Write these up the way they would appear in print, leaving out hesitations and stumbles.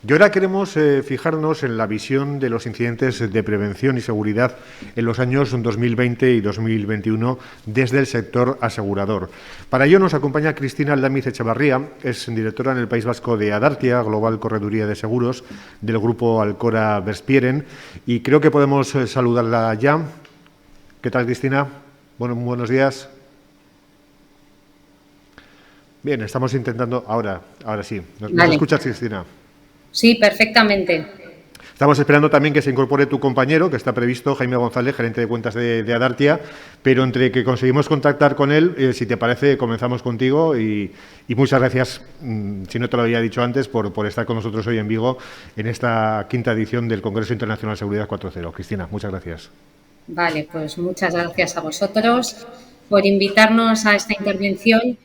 Y ahora queremos fijarnos en la visión de los incidentes de prevención y seguridad en los años 2020 y 2021 desde el sector asegurador. Para ello nos acompaña Cristina Aldamiz Echevarría, es directora en el País Vasco de Adartia, Global Correduría de Seguros, del grupo Alcora Verspieren, y creo que podemos saludarla ya. ¿Qué tal, Cristina? Buenos días. Bien, estamos intentando... Ahora sí. ¿Nos escuchas, Cristina? Sí, perfectamente. Estamos esperando también que se incorpore tu compañero, que está previsto, Jaime González, gerente de cuentas de Adartia, pero entre que conseguimos contactar con él, si te parece, comenzamos contigo y muchas gracias, si no te lo había dicho antes, por estar con nosotros hoy en Vigo en esta quinta edición del Congreso Internacional de Seguridad 4.0. Cristina, muchas gracias. Vale, pues muchas gracias a vosotros por invitarnos a esta intervención.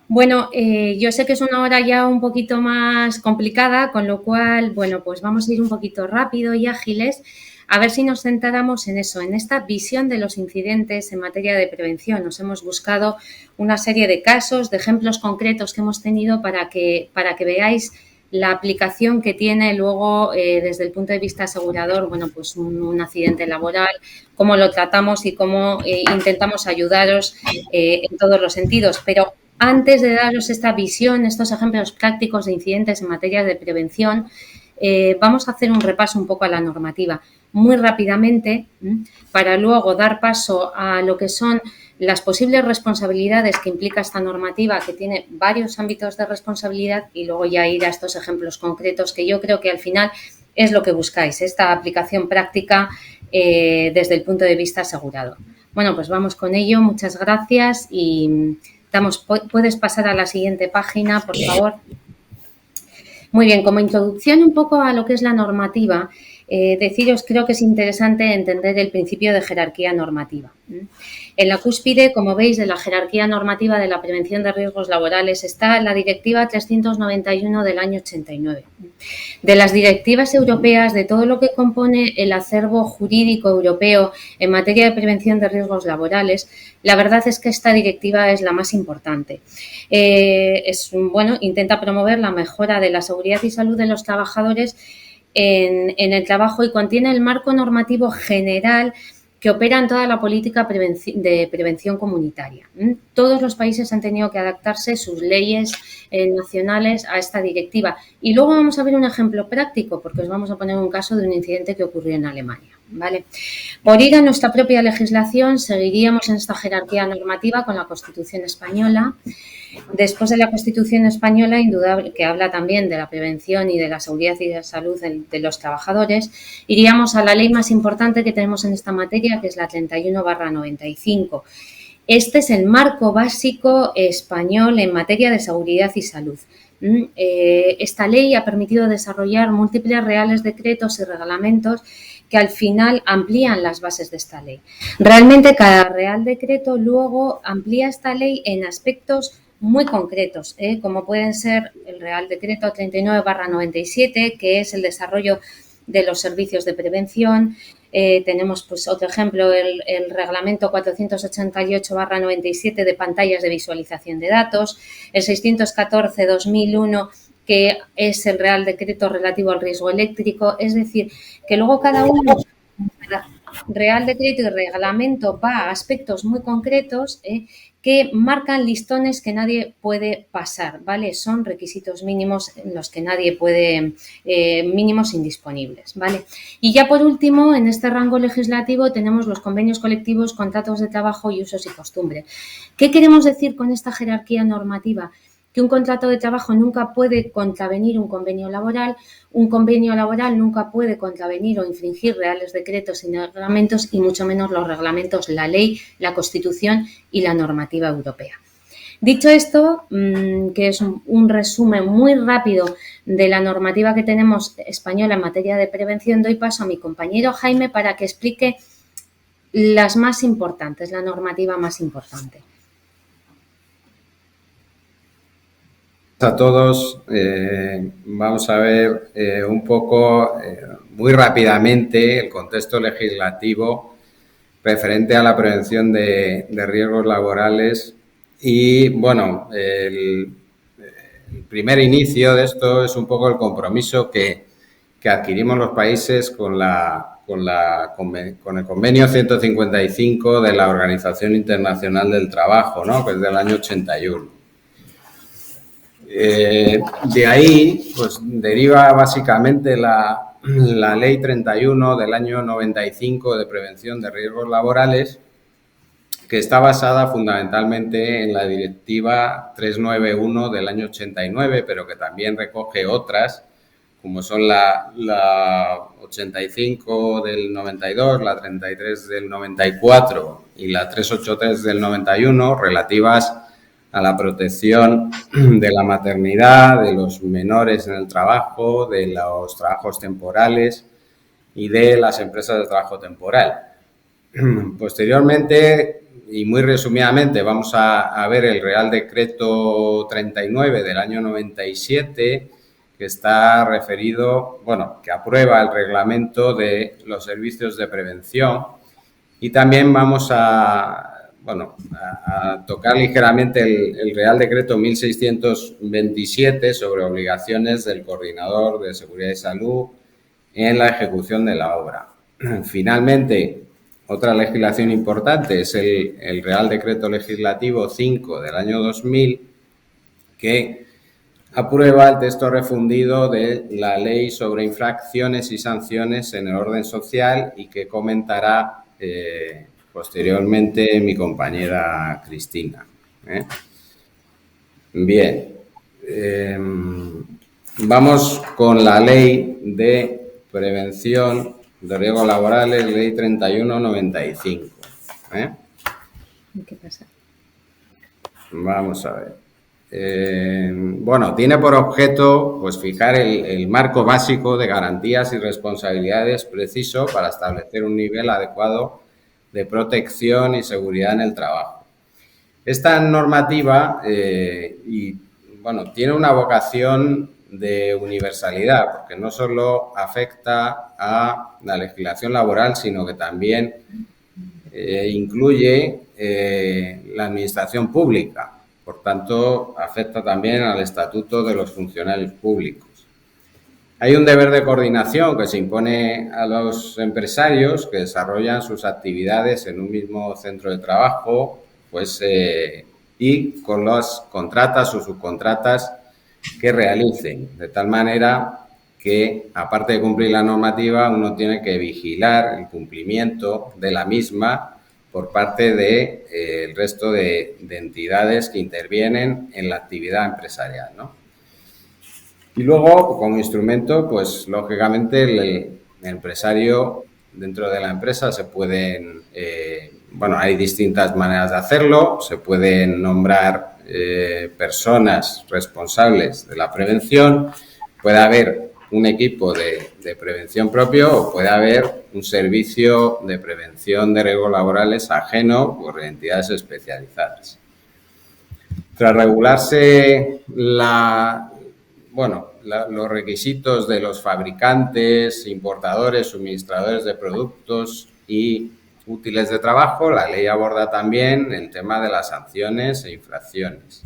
Bueno, yo sé que es una hora ya un poquito más complicada, con lo cual, bueno, pues vamos a ir un poquito rápido y ágiles, a ver si nos centramos en eso, en esta visión de los incidentes en materia de prevención. Nos hemos buscado una serie de casos, de ejemplos concretos que hemos tenido para que veáis la aplicación que tiene luego desde el punto de vista asegurador, bueno, pues un accidente laboral, cómo lo tratamos y cómo intentamos ayudaros en todos los sentidos. Pero antes de daros esta visión, estos ejemplos prácticos de incidentes en materia de prevención, vamos a hacer un repaso un poco a la normativa muy rápidamente para luego dar paso a lo que son las posibles responsabilidades que implica esta normativa, que tiene varios ámbitos de responsabilidad, y luego ya ir a estos ejemplos concretos que yo creo que al final es lo que buscáis, esta aplicación práctica desde el punto de vista asegurador. Bueno, pues vamos con ello. Muchas gracias y puedes pasar a la siguiente página, por favor. Muy bien, como introducción un poco a lo que es la normativa, deciros, creo que es interesante entender el principio de jerarquía normativa. En la cúspide, como veis, de la jerarquía normativa de la prevención de riesgos laborales está la Directiva 391 del año 89. De las directivas europeas, de todo lo que compone el acervo jurídico europeo en materia de prevención de riesgos laborales, la verdad es que esta directiva es la más importante. Intenta promover la mejora de la seguridad y salud de los trabajadores en el trabajo y contiene el marco normativo general que opera en toda la política de prevención comunitaria. Todos los países han tenido que adaptarse sus leyes nacionales a esta directiva. Y luego vamos a ver un ejemplo práctico, porque os vamos a poner un caso de un incidente que ocurrió en Alemania. ¿Vale? Por ir a nuestra propia legislación, seguiríamos en esta jerarquía normativa con la Constitución española. Después de la Constitución española, indudable, que habla también de la prevención y de la seguridad y de la salud de los trabajadores, iríamos a la ley más importante que tenemos en esta materia, que es la 31/95. Este es el marco básico español en materia de seguridad y salud. Esta ley ha permitido desarrollar múltiples reales decretos y reglamentos que al final amplían las bases de esta ley. Realmente cada real decreto luego amplía esta ley en aspectos muy concretos, como pueden ser el Real Decreto 39/97, que es el desarrollo de los servicios de prevención. Tenemos pues otro ejemplo, el Reglamento 488/97 de pantallas de visualización de datos, el 614/2001, que es el Real Decreto relativo al riesgo eléctrico. Es decir, que luego cada uno, Real Decreto y Reglamento, va a aspectos muy concretos que marcan listones que nadie puede pasar, ¿vale? Son requisitos mínimos en los que nadie puede, mínimos indisponibles, ¿vale? Y ya por último, en este rango legislativo tenemos los convenios colectivos, contratos de trabajo y usos y costumbres. ¿Qué queremos decir con esta jerarquía normativa? Que un contrato de trabajo nunca puede contravenir un convenio laboral nunca puede contravenir o infringir reales decretos y reglamentos, y mucho menos los reglamentos, la ley, la Constitución y la normativa europea. Dicho esto, que es un resumen muy rápido de la normativa que tenemos española en materia de prevención, doy paso a mi compañero Jaime para que explique las más importantes, la normativa más importante. A todos, vamos a ver un poco, muy rápidamente, el contexto legislativo referente a la prevención de riesgos laborales y, bueno, el primer inicio de esto es un poco el compromiso que adquirimos los países con el convenio 155 de la Organización Internacional del Trabajo, ¿no? Que es del año 81. De ahí, pues, deriva básicamente la Ley 31 del año 95 de prevención de riesgos laborales, que está basada fundamentalmente en la Directiva 391 del año 89, pero que también recoge otras, como son la 85 del 92, la 33 del 94 y la 383 del 91, relativas a la protección de la maternidad, de los menores en el trabajo, de los trabajos temporales y de las empresas de trabajo temporal. Posteriormente, y muy resumidamente, vamos a ver el Real Decreto 39 del año 97, que está referido, bueno, que aprueba el reglamento de los servicios de prevención, y también vamos a tocar ligeramente el Real Decreto 1627 sobre obligaciones del coordinador de seguridad y salud en la ejecución de la obra. Finalmente, otra legislación importante es el Real Decreto Legislativo 5 del año 2000, que aprueba el texto refundido de la Ley sobre infracciones y sanciones en el orden social y que comentará posteriormente mi compañera Cristina. Bien, vamos con la Ley de Prevención de Riesgos Laborales, Ley 3195. ¿Qué pasa? Vamos a ver. Bueno, tiene por objeto, pues, fijar el marco básico de garantías y responsabilidades preciso para establecer un nivel adecuado de protección y seguridad en el trabajo. Esta normativa tiene una vocación de universalidad, porque no solo afecta a la legislación laboral, sino que también incluye la administración pública. Por tanto, afecta también al estatuto de los funcionarios públicos. Hay un deber de coordinación que se impone a los empresarios que desarrollan sus actividades en un mismo centro de trabajo, y con las contratas o subcontratas que realicen, de tal manera que, aparte de cumplir la normativa, uno tiene que vigilar el cumplimiento de la misma por parte del resto de entidades que intervienen en la actividad empresarial, ¿no? Y luego, como instrumento, pues, lógicamente, el empresario dentro de la empresa se pueden, hay distintas maneras de hacerlo, se pueden nombrar personas responsables de la prevención, puede haber un equipo de prevención propio o puede haber un servicio de prevención de riesgos laborales ajeno por entidades especializadas. Tras regularse los requisitos de los fabricantes, importadores, suministradores de productos y útiles de trabajo, la ley aborda también el tema de las sanciones e infracciones.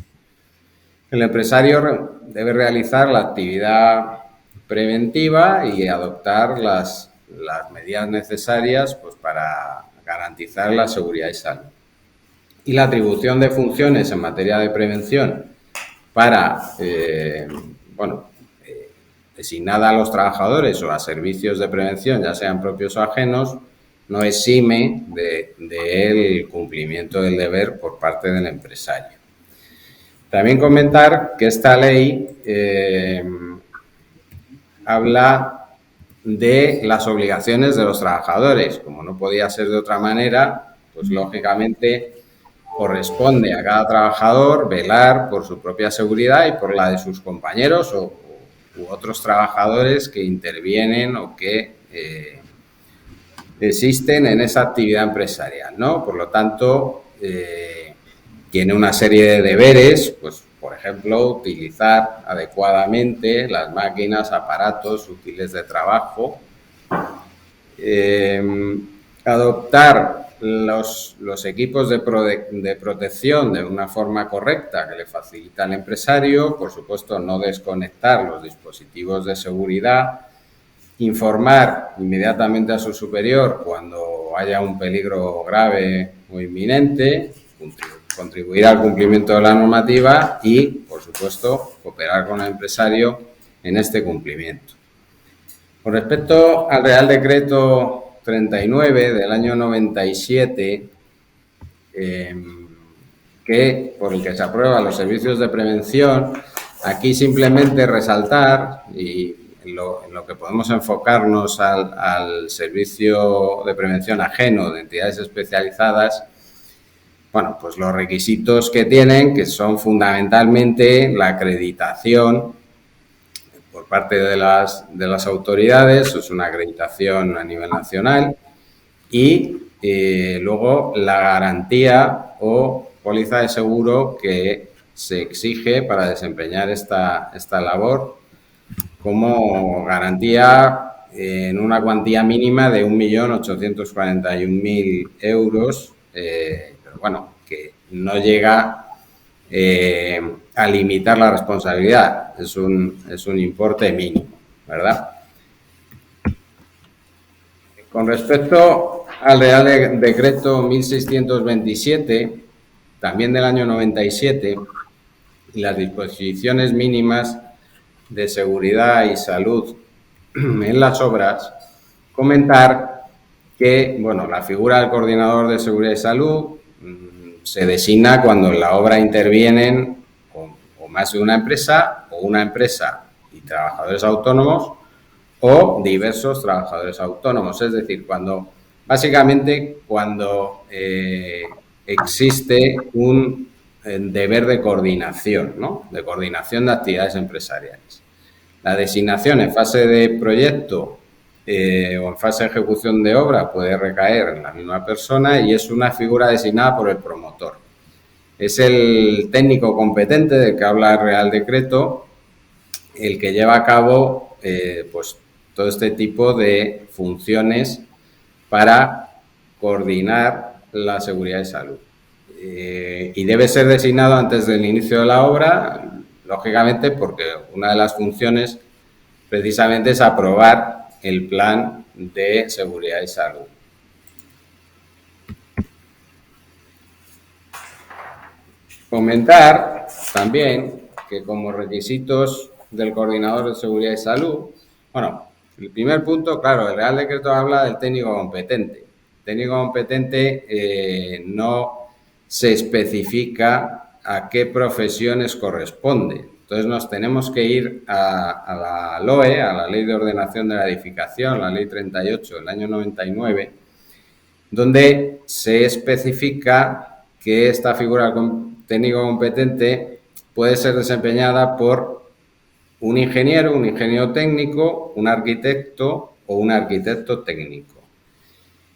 El empresario debe realizar la actividad preventiva y adoptar las medidas necesarias, pues, para garantizar la seguridad y salud. Y la atribución de funciones en materia de prevención para designada a los trabajadores o a servicios de prevención, ya sean propios o ajenos, no exime del cumplimiento del deber por parte del empresario. También comentar que esta ley habla de las obligaciones de los trabajadores. Como no podía ser de otra manera, pues lógicamente corresponde a cada trabajador velar por su propia seguridad y por la de sus compañeros u otros trabajadores que intervienen o que existen en esa actividad empresarial, ¿no? Por lo tanto, tiene una serie de deberes, pues, por ejemplo, utilizar adecuadamente las máquinas, aparatos útiles de trabajo, adoptar los equipos de protección de una forma correcta que le facilita al empresario, por supuesto no desconectar los dispositivos de seguridad, informar inmediatamente a su superior cuando haya un peligro grave o inminente, contribuir al cumplimiento de la normativa y, por supuesto, cooperar con el empresario en este cumplimiento. Con respecto al Real Decreto 39 del año 97, por el que se aprueban los servicios de prevención, aquí simplemente resaltar, y en lo que podemos enfocarnos al servicio de prevención ajeno de entidades especializadas, bueno, pues los requisitos que tienen, que son fundamentalmente la acreditación por parte de las autoridades, es una acreditación a nivel nacional, y luego la garantía o póliza de seguro que se exige para desempeñar esta labor como garantía en una cuantía mínima de 1.841.000 euros, pero bueno, que no llega a limitar la responsabilidad, es un importe mínimo, ¿verdad? Con respecto al Real Decreto 1627, también del año 97, y las disposiciones mínimas de seguridad y salud en las obras, comentar que, bueno, la figura del coordinador de seguridad y salud se designa cuando en la obra intervienen o más de una empresa y trabajadores autónomos o diversos trabajadores autónomos. Es decir, cuando existe un deber de coordinación, ¿no? De coordinación de actividades empresariales. La designación en fase de proyecto o en fase de ejecución de obra puede recaer en la misma persona y es una figura designada por el promotor. Es el técnico competente del que habla el Real Decreto el que lleva a cabo pues todo este tipo de funciones para coordinar la seguridad y salud. Y debe ser designado antes del inicio de la obra, lógicamente porque una de las funciones precisamente es aprobar el plan de seguridad y salud. Comentar también que como requisitos del coordinador de seguridad y salud, bueno, el primer punto, claro, el Real Decreto habla del técnico competente. El técnico competente no se especifica a qué profesiones corresponde. Entonces nos tenemos que ir a la LOE, a la Ley de Ordenación de la Edificación, la Ley 38 del año 99, donde se especifica que esta figura técnico competente puede ser desempeñada por un ingeniero técnico, un arquitecto o un arquitecto técnico.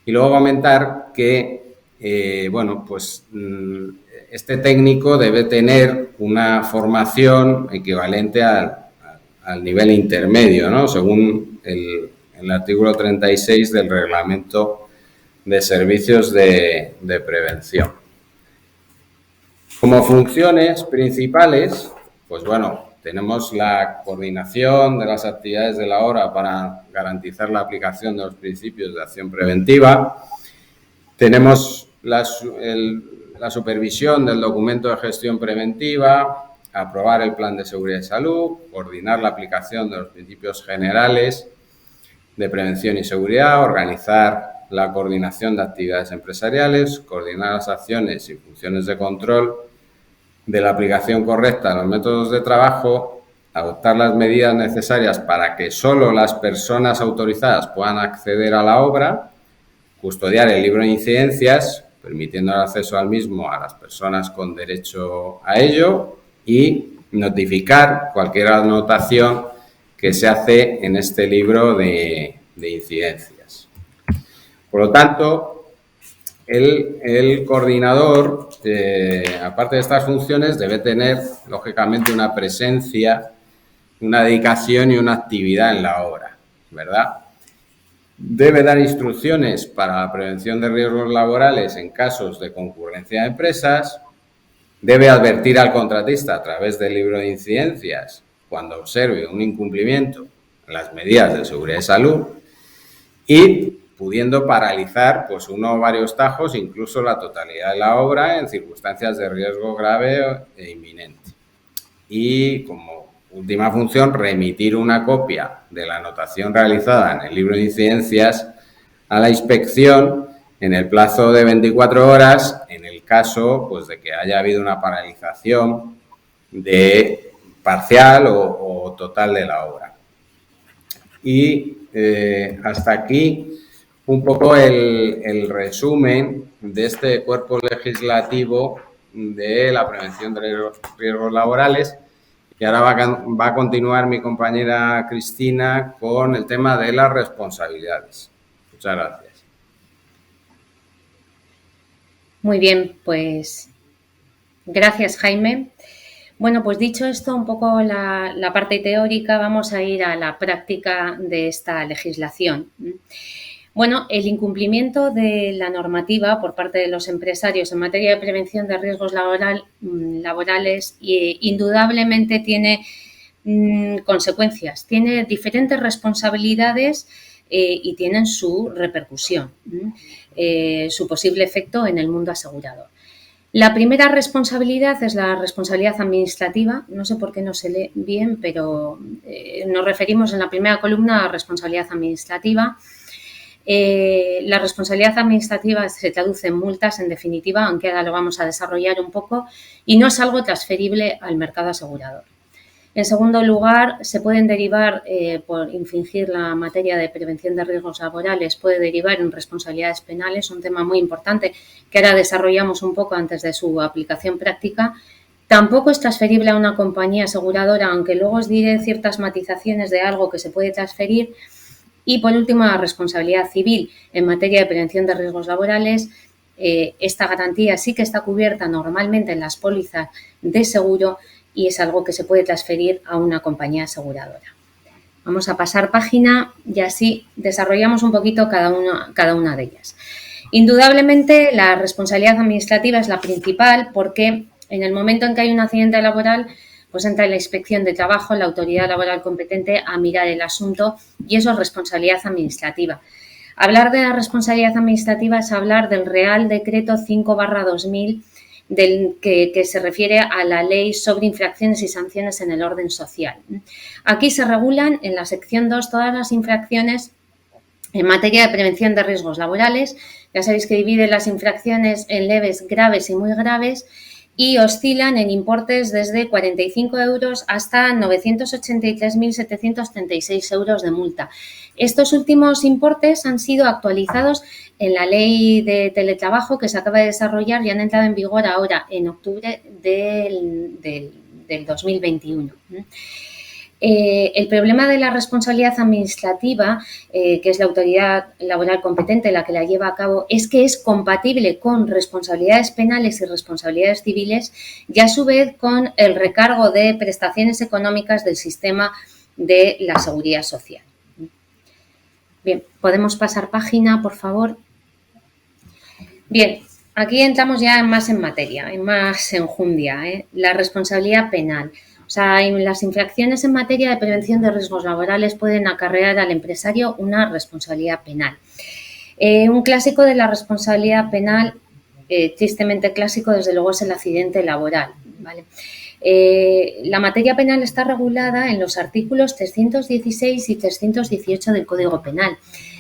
Y luego comentar que, bueno, pues este técnico debe tener una formación equivalente al nivel intermedio, ¿no? Según el artículo 36 del Reglamento de Servicios de Prevención. Como funciones principales, pues bueno, tenemos la coordinación de las actividades de la obra para garantizar la aplicación de los principios de acción preventiva. Tenemos la supervisión del documento de gestión preventiva, aprobar el plan de seguridad y salud, coordinar la aplicación de los principios generales de prevención y seguridad, organizar la coordinación de actividades empresariales, coordinar las acciones y funciones de control de la aplicación correcta de los métodos de trabajo, adoptar las medidas necesarias para que solo las personas autorizadas puedan acceder a la obra, custodiar el libro de incidencias, permitiendo el acceso al mismo a las personas con derecho a ello y notificar cualquier anotación que se hace en este libro de incidencias. Por lo tanto, el coordinador, aparte de estas funciones, debe tener, lógicamente, una presencia, una dedicación y una actividad en la obra, ¿verdad? Debe dar instrucciones para la prevención de riesgos laborales en casos de concurrencia de empresas. Debe advertir al contratista a través del libro de incidencias cuando observe un incumplimiento en las medidas de seguridad y salud y pudiendo paralizar pues uno o varios tajos, incluso la totalidad de la obra en circunstancias de riesgo grave e inminente. Y como última función, remitir una copia de la anotación realizada en el libro de incidencias a la inspección en el plazo de 24 horas en el caso pues, de que haya habido una paralización de parcial o total de la obra. Y hasta aquí un poco el resumen de este cuerpo legislativo de la prevención de riesgos laborales. Y ahora va a continuar mi compañera Cristina con el tema de las responsabilidades. Muchas gracias. Muy bien, pues gracias, Jaime. Bueno, pues dicho esto, un poco la parte teórica, vamos a ir a la práctica de esta legislación. Bueno, el incumplimiento de la normativa por parte de los empresarios en materia de prevención de riesgos laborales indudablemente tiene consecuencias, tiene diferentes responsabilidades y tienen su repercusión, su posible efecto en el mundo asegurador. La primera responsabilidad es la responsabilidad administrativa. No sé por qué no se lee bien, pero nos referimos en la primera columna a responsabilidad administrativa. La responsabilidad administrativa se traduce en multas, en definitiva, aunque ahora lo vamos a desarrollar un poco, y no es algo transferible al mercado asegurador. En segundo lugar, se pueden derivar, por infringir la materia de prevención de riesgos laborales, puede derivar en responsabilidades penales, un tema muy importante que ahora desarrollamos un poco antes de su aplicación práctica. Tampoco es transferible a una compañía aseguradora, aunque luego os diré ciertas matizaciones de algo que se puede transferir. Y, por último, la responsabilidad civil en materia de prevención de riesgos laborales. Esta garantía sí que está cubierta normalmente en las pólizas de seguro y es algo que se puede transferir a una compañía aseguradora. Vamos a pasar página y así desarrollamos un poquito cada una de ellas. Indudablemente, la responsabilidad administrativa es la principal porque en el momento en que hay un accidente laboral, pues entra la inspección de trabajo, la autoridad laboral competente a mirar el asunto y eso es responsabilidad administrativa. Hablar de la responsabilidad administrativa es hablar del Real Decreto 5/2000 que se refiere a la Ley sobre infracciones y sanciones en el orden social. Aquí se regulan en la sección 2 todas las infracciones en materia de prevención de riesgos laborales. Ya sabéis que divide las infracciones en leves, graves y muy graves y oscilan en importes desde 45 euros hasta 983.736 euros de multa. Estos últimos importes han sido actualizados en la ley de teletrabajo que se acaba de desarrollar y han entrado en vigor ahora, en octubre del 2021. El problema de la responsabilidad administrativa, que es la autoridad laboral competente la que la lleva a cabo, es que es compatible con responsabilidades penales y responsabilidades civiles y a su vez con el recargo de prestaciones económicas del sistema de la seguridad social. Bien, podemos pasar página, por favor. Bien, aquí entramos ya más en materia, más enjundia, la responsabilidad penal. O sea, las infracciones en materia de prevención de riesgos laborales pueden acarrear al empresario una responsabilidad penal. Un clásico de la responsabilidad penal, tristemente clásico, desde luego, es el accidente laboral, ¿vale? La materia penal está regulada en los artículos 316 y 318 del Código Penal.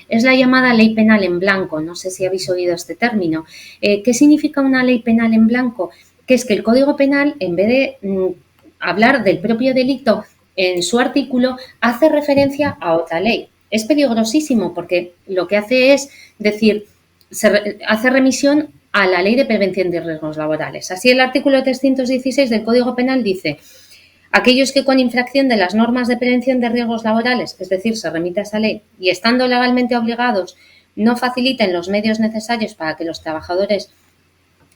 Es la llamada ley penal en blanco. No sé si habéis oído este término. ¿Qué significa una ley penal en blanco? Que es que el Código Penal, en vez de hablar del propio delito en su artículo, hace referencia a otra ley. Es peligrosísimo porque lo que hace es decir, hace remisión a la Ley de Prevención de Riesgos Laborales. Así, el artículo 316 del Código Penal dice: aquellos que con infracción de las normas de prevención de riesgos laborales, es decir, se remite a esa ley, y estando legalmente obligados, no faciliten los medios necesarios para que los trabajadores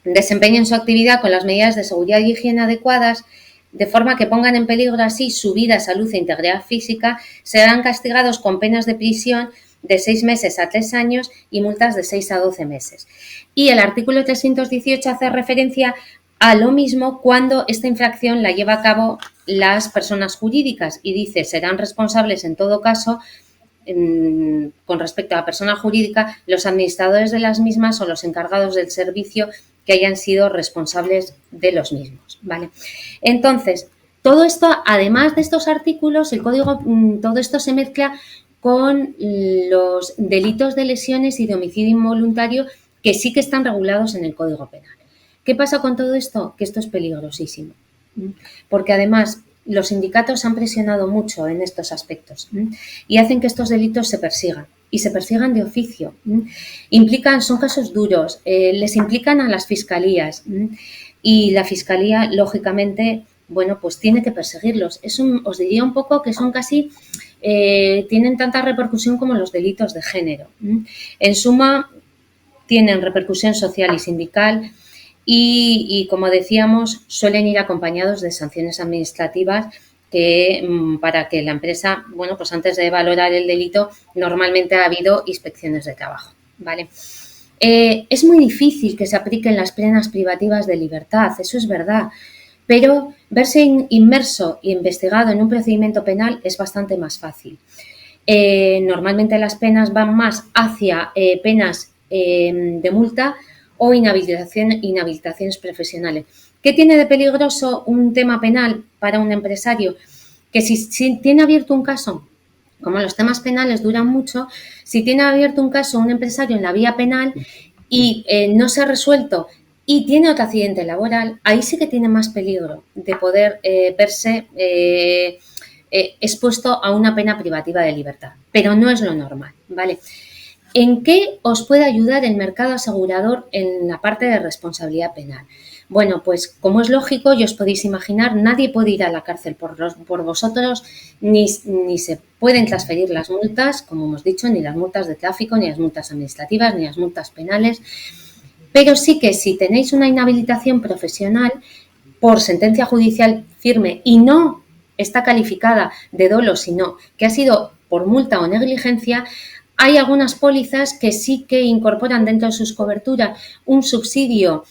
desempeñen su actividad con las medidas de seguridad y higiene adecuadas, de forma que pongan en peligro así su vida, salud e integridad física, serán castigados con penas de prisión de 6 meses a 3 años y multas de 6 a 12 meses. Y el artículo 318 hace referencia a lo mismo cuando esta infracción la lleva a cabo las personas jurídicas y dice serán responsables en todo caso con respecto a la persona jurídica los administradores de las mismas o los encargados del servicio que hayan sido responsables de los mismos, ¿vale? Entonces, todo esto, además de estos artículos, el código, todo esto se mezcla con los delitos de lesiones y de homicidio involuntario que sí que están regulados en el Código Penal. ¿Qué pasa con todo esto? Que esto es peligrosísimo, porque además los sindicatos han presionado mucho en estos aspectos y hacen que estos delitos se persigan y se persigan de oficio. Son casos duros, les implican a las fiscalías y la fiscalía, lógicamente, bueno, pues tiene que perseguirlos. Os diría un poco que son casi, tienen tanta repercusión como los delitos de género. En suma, tienen repercusión social y sindical y como decíamos, suelen ir acompañados de sanciones administrativas para que la empresa, bueno, pues antes de valorar el delito, normalmente ha habido inspecciones de trabajo, ¿vale? Es muy difícil que se apliquen las penas privativas de libertad, eso es verdad, pero verse inmerso y investigado en un procedimiento penal es bastante más fácil. Normalmente las penas van más hacia penas de multa o inhabilitaciones profesionales. ¿Qué tiene de peligroso un tema penal para un empresario? Que si tiene abierto un caso, como los temas penales duran mucho, si tiene abierto un caso un empresario en la vía penal y no se ha resuelto y tiene otro accidente laboral, ahí sí que tiene más peligro de poder verse expuesto a una pena privativa de libertad, pero no es lo normal, ¿vale? ¿En qué os puede ayudar el mercado asegurador en la parte de responsabilidad penal? Bueno, pues como es lógico y os podéis imaginar, nadie puede ir a la cárcel por vosotros, ni se pueden transferir las multas, como hemos dicho, ni las multas de tráfico, ni las multas administrativas, ni las multas penales. Pero sí que si tenéis una inhabilitación profesional por sentencia judicial firme y no está calificada de dolo, sino que ha sido por multa o negligencia, hay algunas pólizas que sí que incorporan dentro de sus coberturas un subsidio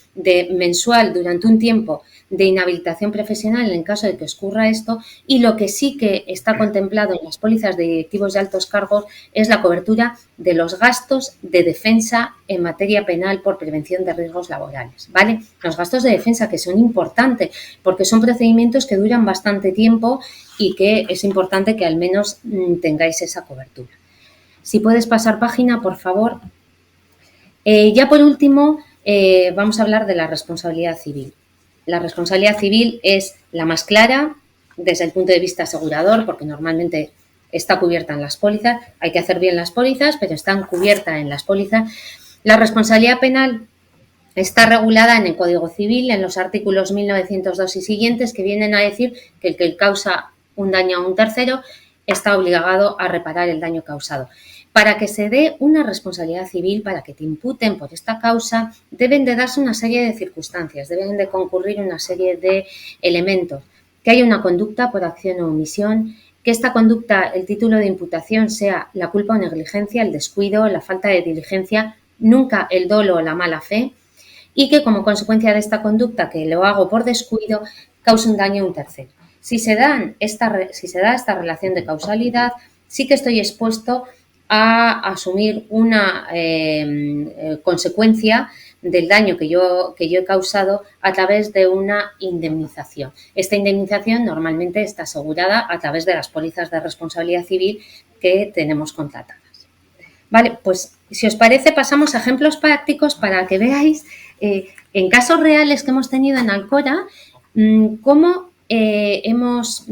mensual durante un tiempo de inhabilitación profesional en caso de que ocurra esto, y lo que sí que está contemplado en las pólizas de directivos de altos cargos es la cobertura de los gastos de defensa en materia penal por prevención de riesgos laborales, ¿vale? Los gastos de defensa que son importantes porque son procedimientos que duran bastante tiempo y que es importante que al menos tengáis esa cobertura. Si puedes pasar página, por favor. Ya por último, vamos a hablar de la responsabilidad civil. La responsabilidad civil es la más clara desde el punto de vista asegurador, porque normalmente está cubierta en las pólizas. Hay que hacer bien las pólizas, pero están cubiertas en las pólizas. La responsabilidad penal está regulada en el Código Civil, en los artículos 1902 y siguientes, que vienen a decir que el que causa un daño a un tercero está obligado a reparar el daño causado. Para que se dé una responsabilidad civil, para que te imputen por esta causa, deben de darse una serie de circunstancias, deben de concurrir una serie de elementos, que haya una conducta por acción o omisión, que esta conducta, el título de imputación sea la culpa o negligencia, el descuido, la falta de diligencia, nunca el dolo o la mala fe, y que como consecuencia de esta conducta, que lo hago por descuido, cause un daño a un tercero. Si se da esta relación de causalidad, sí que estoy expuesto a asumir una consecuencia del daño que yo he causado a través de una indemnización. Esta indemnización normalmente está asegurada a través de las pólizas de responsabilidad civil que tenemos contratadas. Vale, pues si os parece pasamos a ejemplos prácticos para que veáis en casos reales que hemos tenido en Alcora cómo hemos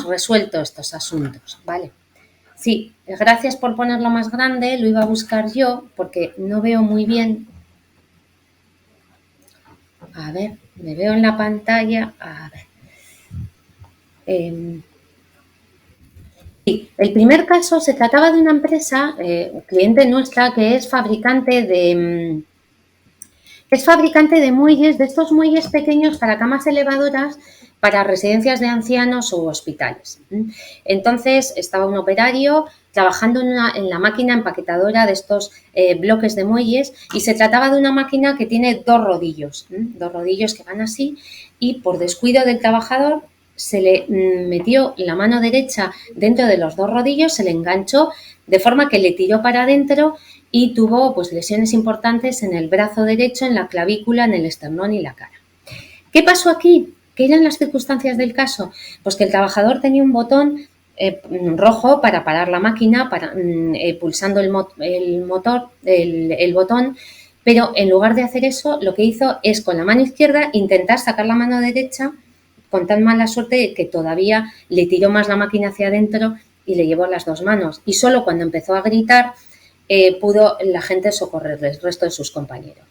resuelto estos asuntos, ¿vale? Sí, gracias por ponerlo más grande, lo iba a buscar yo porque no veo muy bien. A ver, me veo en la pantalla. A ver. Sí, el primer caso se trataba de una empresa, cliente nuestra, que es fabricante de muelles, de estos muelles pequeños para camas elevadoras para residencias de ancianos u hospitales. Entonces estaba un operario trabajando en la máquina empaquetadora de estos bloques de muelles, y se trataba de una máquina que tiene dos rodillos que van así, y por descuido del trabajador se le metió la mano derecha dentro de los dos rodillos, se le enganchó de forma que le tiró para adentro y tuvo pues lesiones importantes en el brazo derecho, en la clavícula, en el esternón y la cara. ¿Qué pasó aquí? ¿Qué eran las circunstancias del caso? Pues que el trabajador tenía un botón rojo para parar la máquina, pulsando el botón, pero en lugar de hacer eso, lo que hizo es con la mano izquierda intentar sacar la mano derecha, con tan mala suerte que todavía le tiró más la máquina hacia adentro y le llevó las dos manos. Y solo cuando empezó a gritar pudo la gente socorrerle, el resto de sus compañeros.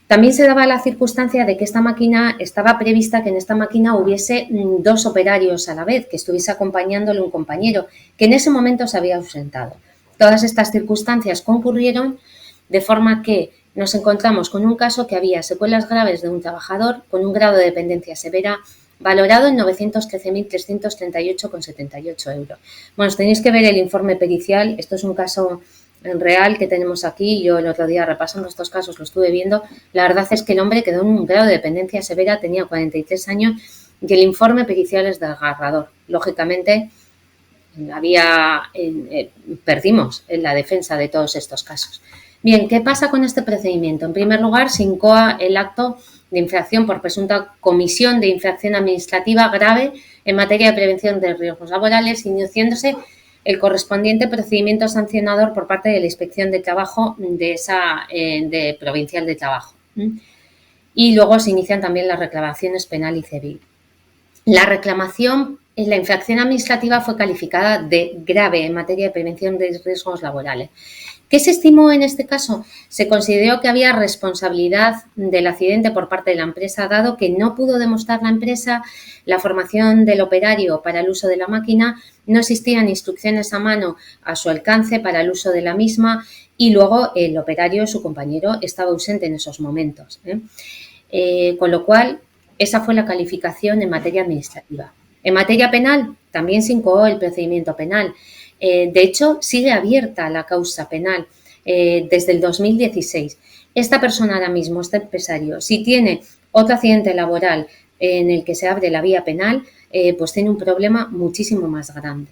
También se daba la circunstancia de que esta máquina, estaba prevista que en esta máquina hubiese dos operarios a la vez, que estuviese acompañándole un compañero, que en ese momento se había ausentado. Todas estas circunstancias concurrieron de forma que nos encontramos con un caso que había secuelas graves de un trabajador con un grado de dependencia severa valorado en 913.338,78 euros. Bueno, os tenéis que ver el informe pericial. Esto es un caso real que tenemos aquí. Yo el otro día, repasando estos casos, lo estuve viendo. La verdad es que el hombre quedó en un grado de dependencia severa, tenía 43 años y el informe pericial es desgarrador. Lógicamente, perdimos en la defensa de todos estos casos. Bien, ¿qué pasa con este procedimiento? En primer lugar, se incoa el acto de infracción por presunta comisión de infracción administrativa grave en materia de prevención de riesgos laborales, iniciándose el correspondiente procedimiento sancionador por parte de la Inspección de Trabajo de Provincial de Trabajo. Y luego se inician también las reclamaciones penal y civil. La reclamación en la infracción administrativa fue calificada de grave en materia de prevención de riesgos laborales. ¿Qué se estimó en este caso? Se consideró que había responsabilidad del accidente por parte de la empresa, dado que no pudo demostrar la empresa la formación del operario para el uso de la máquina, no existían instrucciones a mano a su alcance para el uso de la misma y luego el operario, su compañero, estaba ausente en esos momentos. Con lo cual, esa fue la calificación en materia administrativa. En materia penal, también se incoó el procedimiento penal. De hecho, sigue abierta la causa penal desde el 2016. Esta persona ahora mismo, este empresario, si tiene otro accidente laboral en el que se abre la vía penal, pues tiene un problema muchísimo más grande.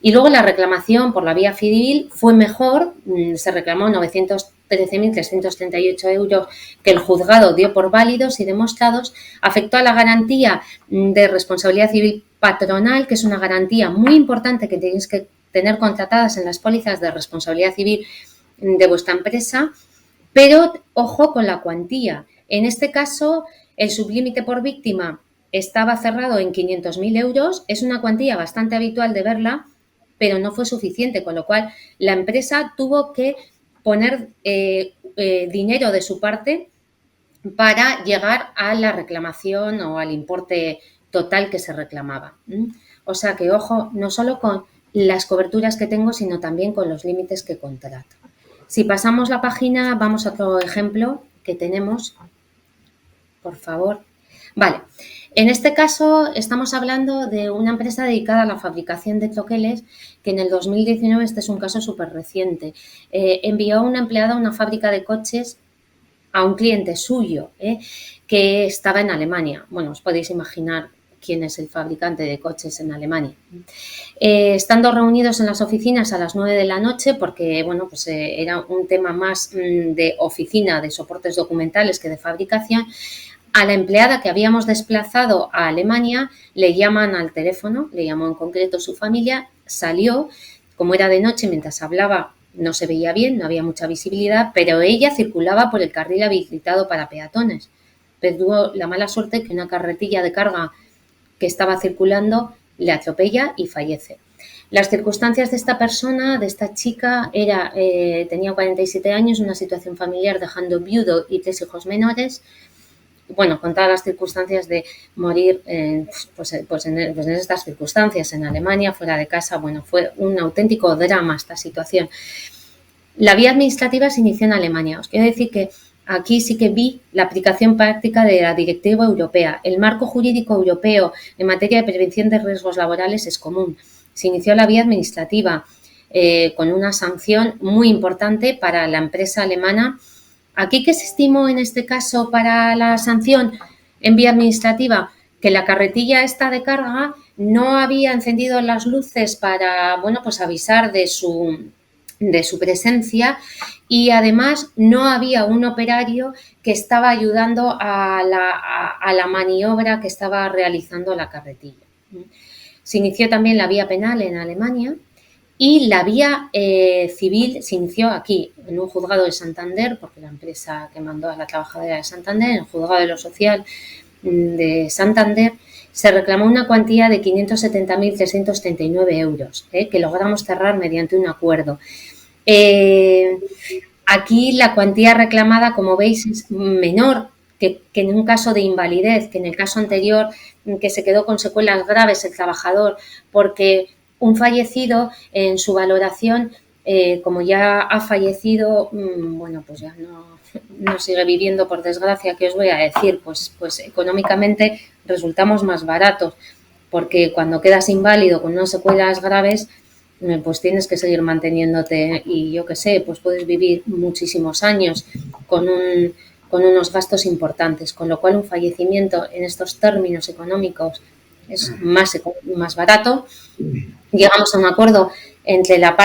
Y luego la reclamación por la vía civil fue mejor, se reclamó 913.338 euros que el juzgado dio por válidos y demostrados, afectó a la garantía de responsabilidad civil patronal, que es una garantía muy importante que tenéis que tener contratadas en las pólizas de responsabilidad civil de vuestra empresa, pero ojo con la cuantía. En este caso, el sublímite por víctima estaba cerrado en 500.000 euros, es una cuantía bastante habitual de verla, pero no fue suficiente, con lo cual la empresa tuvo que poner dinero de su parte para llegar a la reclamación o al importe total que se reclamaba. O sea que, ojo, no solo con las coberturas que tengo, sino también con los límites que contrato. Si pasamos la página, vamos a otro ejemplo que tenemos. Por favor. Vale. En este caso estamos hablando de una empresa dedicada a la fabricación de troqueles que en el 2019, este es un caso súper reciente, envió a una empleada a una fábrica de coches a un cliente suyo que estaba en Alemania. Bueno, os podéis imaginar quién es el fabricante de coches en Alemania. Estando reunidos en las oficinas a las 9 de la noche, porque bueno, pues, era un tema más de oficina, de soportes documentales que de fabricación, a la empleada que habíamos desplazado a Alemania le llaman al teléfono, le llamó en concreto su familia, salió, como era de noche, mientras hablaba no se veía bien, no había mucha visibilidad, pero ella circulaba por el carril habilitado para peatones. Pero tuvo la mala suerte que una carretilla de carga que estaba circulando le atropella y fallece. Las circunstancias de esta persona, de esta chica, tenía 47 años, una situación familiar dejando viudo y 3 hijos menores. Bueno, con todas las circunstancias de morir en estas circunstancias, en Alemania, fuera de casa, bueno, fue un auténtico drama esta situación. La vía administrativa se inició en Alemania. Os quiero decir que aquí sí que vi la aplicación práctica de la Directiva Europea. El marco jurídico europeo en materia de prevención de riesgos laborales es común. Se inició la vía administrativa con una sanción muy importante para la empresa alemana. ¿Aquí qué se estimó en este caso para la sanción en vía administrativa? Que la carretilla esta de carga no había encendido las luces para, bueno, pues avisar de su presencia, y además no había un operario que estaba ayudando a la maniobra que estaba realizando la carretilla. Se inició también la vía penal en Alemania y la vía civil se inició aquí, en un juzgado de Santander, porque la empresa que mandó a la trabajadora de Santander, en el juzgado de lo social de Santander, se reclamó una cuantía de 570.339 euros, que logramos cerrar mediante un acuerdo. Aquí la cuantía reclamada, como veis, es menor que en un caso de invalidez, que en el caso anterior, que se quedó con secuelas graves el trabajador, porque un fallecido en su valoración, como ya ha fallecido, bueno, pues ya no sigue viviendo, por desgracia. ¿Qué os voy a decir? Pues económicamente resultamos más baratos, porque cuando quedas inválido con unas secuelas graves, pues tienes que seguir manteniéndote y yo qué sé, pues puedes vivir muchísimos años con unos gastos importantes, con lo cual un fallecimiento en estos términos económicos es más barato. Llegamos a un acuerdo entre la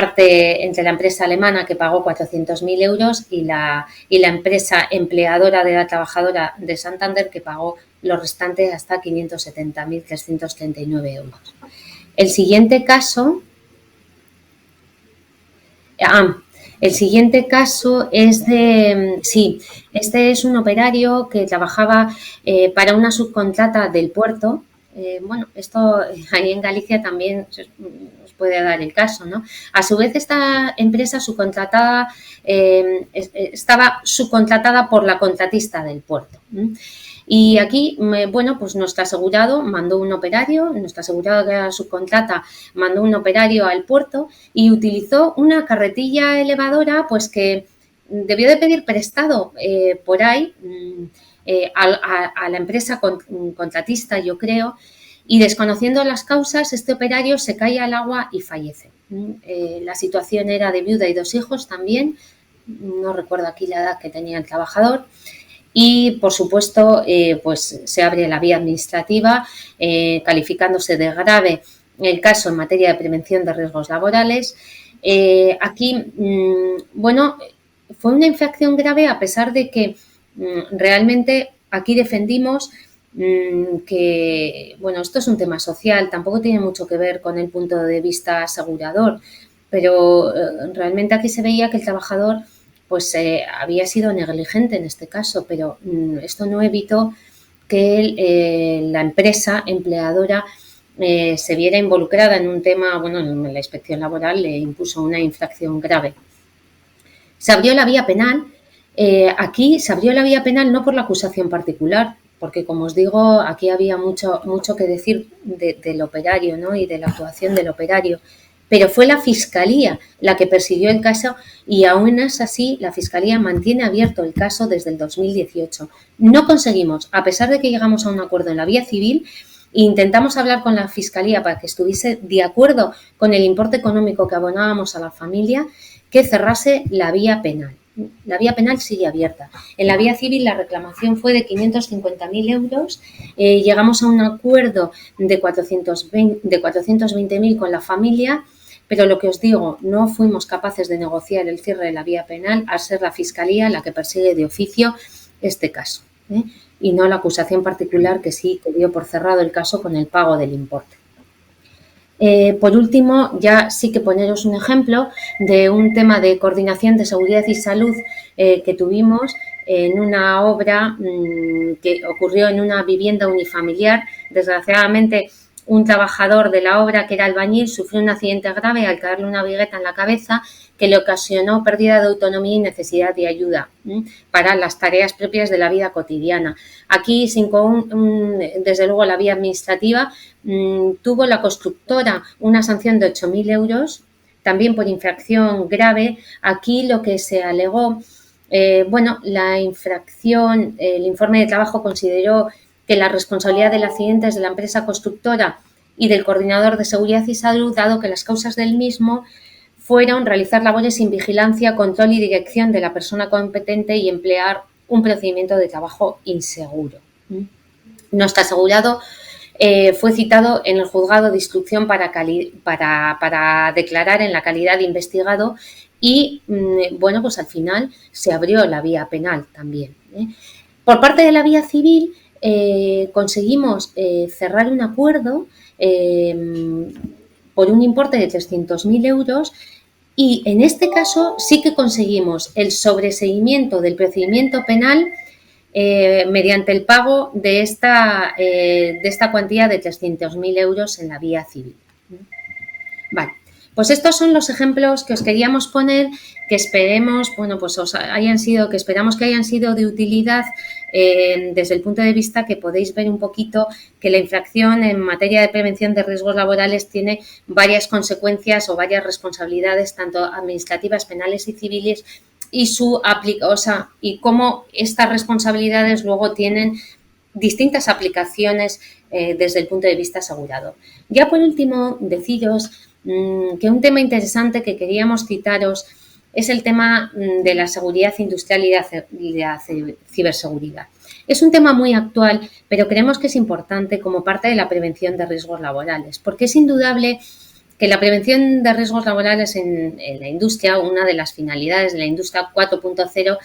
empresa alemana, que pagó 400.000 euros, y la empresa empleadora de la trabajadora de Santander, que pagó los restantes hasta 570.339 euros. El siguiente caso es este es un operario que trabajaba para una subcontrata del puerto. Bueno, esto ahí en Galicia también os puede dar el caso, ¿no? A su vez, esta empresa estaba subcontratada por la contratista del puerto. Y aquí, bueno, pues nuestro asegurado mandó un operario, nuestro asegurado, que era la subcontrata, mandó un operario al puerto y utilizó una carretilla elevadora, pues que debió de pedir prestado por ahí a la empresa contratista, yo creo, y desconociendo las causas, este operario se cae al agua y fallece. La situación era de viuda y 2 hijos también, no recuerdo aquí la edad que tenía el trabajador. Y, por supuesto, pues se abre la vía administrativa, calificándose de grave el caso en materia de prevención de riesgos laborales. Aquí, bueno, fue una infracción grave, a pesar de que realmente aquí defendimos que, bueno, esto es un tema social, tampoco tiene mucho que ver con el punto de vista asegurador, pero realmente aquí se veía que el trabajador pues había sido negligente en este caso, pero esto no evitó que la empresa empleadora se viera involucrada en un tema, bueno, la inspección laboral le impuso una infracción grave. Se abrió la vía penal. Aquí se abrió la vía penal no por la acusación particular, porque, como os digo, aquí había mucho que decir del operario, ¿no? Y de la actuación del operario. Pero fue la Fiscalía la que persiguió el caso, y aún es así, la Fiscalía mantiene abierto el caso desde el 2018. No conseguimos, a pesar de que llegamos a un acuerdo en la vía civil, intentamos hablar con la Fiscalía para que estuviese de acuerdo con el importe económico que abonábamos a la familia, que cerrase la vía penal. La vía penal sigue abierta. En la vía civil la reclamación fue de 550.000 euros. Llegamos a un acuerdo de 420.000 con la familia, pero lo que os digo, no fuimos capaces de negociar el cierre de la vía penal, al ser la Fiscalía la que persigue de oficio este caso, y no la acusación particular, que sí que dio por cerrado el caso con el pago del importe. Por último, ya sí que poneros un ejemplo de un tema de coordinación de seguridad y salud que tuvimos en una obra que ocurrió en una vivienda unifamiliar. Desgraciadamente, un trabajador de la obra, que era albañil, sufrió un accidente grave al caerle una vigueta en la cabeza, que le ocasionó pérdida de autonomía y necesidad de ayuda para las tareas propias de la vida cotidiana. Aquí, desde luego, la vía administrativa, tuvo la constructora una sanción de 8.000 euros, también por infracción grave. Aquí lo que se alegó Bueno, la infracción, el informe de trabajo consideró que la responsabilidad del accidente es de la empresa constructora y del coordinador de seguridad y salud, dado que las causas del mismo fueron realizar labores sin vigilancia, control y dirección de la persona competente y emplear un procedimiento de trabajo inseguro. Nuestro asegurado fue citado en el juzgado de instrucción para declarar en la calidad de investigado y, bueno, pues al final se abrió la vía penal también. Por parte de la vía civil conseguimos cerrar un acuerdo por un importe de 300.000 euros y en este caso sí que conseguimos el sobreseimiento del procedimiento penal mediante el pago de esta cuantía de 300.000 euros en la vía civil. Vale, pues estos son los ejemplos que os queríamos poner, que esperemos, bueno, pues que esperamos que hayan sido de utilidad desde el punto de vista que podéis ver un poquito que la infracción en materia de prevención de riesgos laborales tiene varias consecuencias o varias responsabilidades, tanto administrativas, penales y civiles, y cómo estas responsabilidades luego tienen distintas aplicaciones desde el punto de vista asegurado. Ya por último, deciros que un tema interesante que queríamos citaros es el tema de la seguridad industrial y la ciberseguridad. Es un tema muy actual, pero creemos que es importante como parte de la prevención de riesgos laborales, porque es indudable que la prevención de riesgos laborales en la industria, una de las finalidades de la industria 4.0,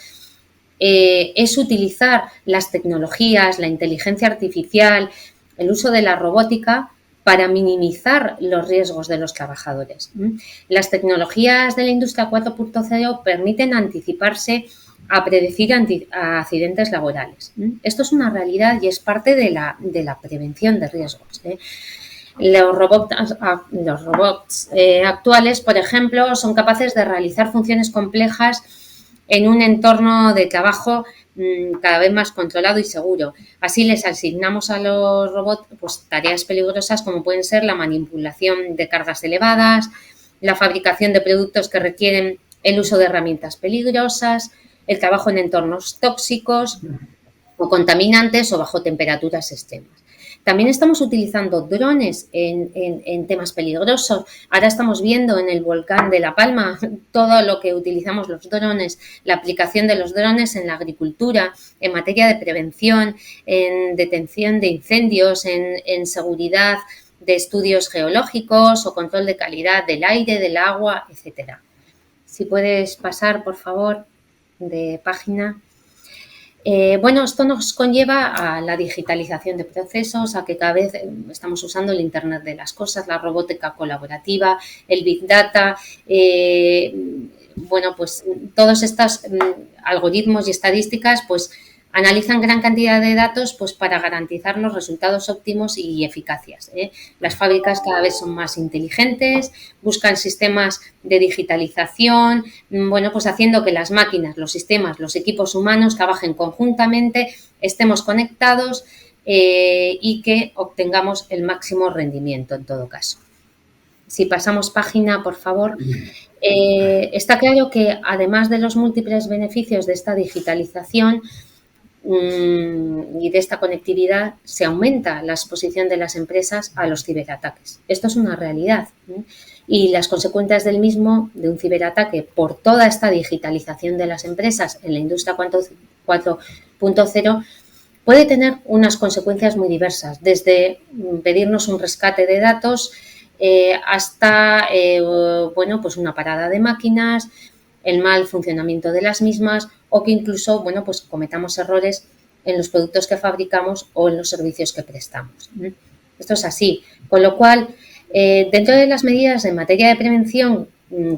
es utilizar las tecnologías, la inteligencia artificial, el uso de la robótica para minimizar los riesgos de los trabajadores. Las tecnologías de la industria 4.0 permiten anticiparse a predecir accidentes laborales. Esto es una realidad y es parte de la prevención de riesgos. Los robots actuales, por ejemplo, son capaces de realizar funciones complejas en un entorno de trabajo cada vez más controlado y seguro. Así les asignamos a los robots pues, tareas peligrosas como pueden ser la manipulación de cargas elevadas, la fabricación de productos que requieren el uso de herramientas peligrosas, el trabajo en entornos tóxicos o contaminantes o bajo temperaturas extremas. También estamos utilizando drones en temas peligrosos. Ahora estamos viendo en el volcán de La Palma todo lo que utilizamos los drones, la aplicación de los drones en la agricultura, en materia de prevención, en detención de incendios, en seguridad de estudios geológicos o control de calidad del aire, del agua, etcétera. Si puedes pasar, por favor, de página. Bueno, esto nos conlleva a la digitalización de procesos, a que cada vez estamos usando el Internet de las cosas, la robótica colaborativa, el Big Data, bueno, pues todos estos algoritmos y estadísticas, pues analizan gran cantidad de datos pues, para garantizar los resultados óptimos y eficaces. Las fábricas cada vez son más inteligentes, buscan sistemas de digitalización, bueno, pues haciendo que las máquinas, los sistemas, los equipos humanos trabajen conjuntamente, estemos conectados y que obtengamos el máximo rendimiento en todo caso. Si pasamos página, por favor. Está claro que además de los múltiples beneficios de esta digitalización, y de esta conectividad se aumenta la exposición de las empresas a los ciberataques. Esto es una realidad y las consecuencias del mismo, de un ciberataque por toda esta digitalización de las empresas en la industria 4.0 puede tener unas consecuencias muy diversas, desde pedirnos un rescate de datos hasta bueno, pues una parada de máquinas, el mal funcionamiento de las mismas o que incluso, bueno, pues cometamos errores en los productos que fabricamos o en los servicios que prestamos. Esto es así, con lo cual, dentro de las medidas en materia de prevención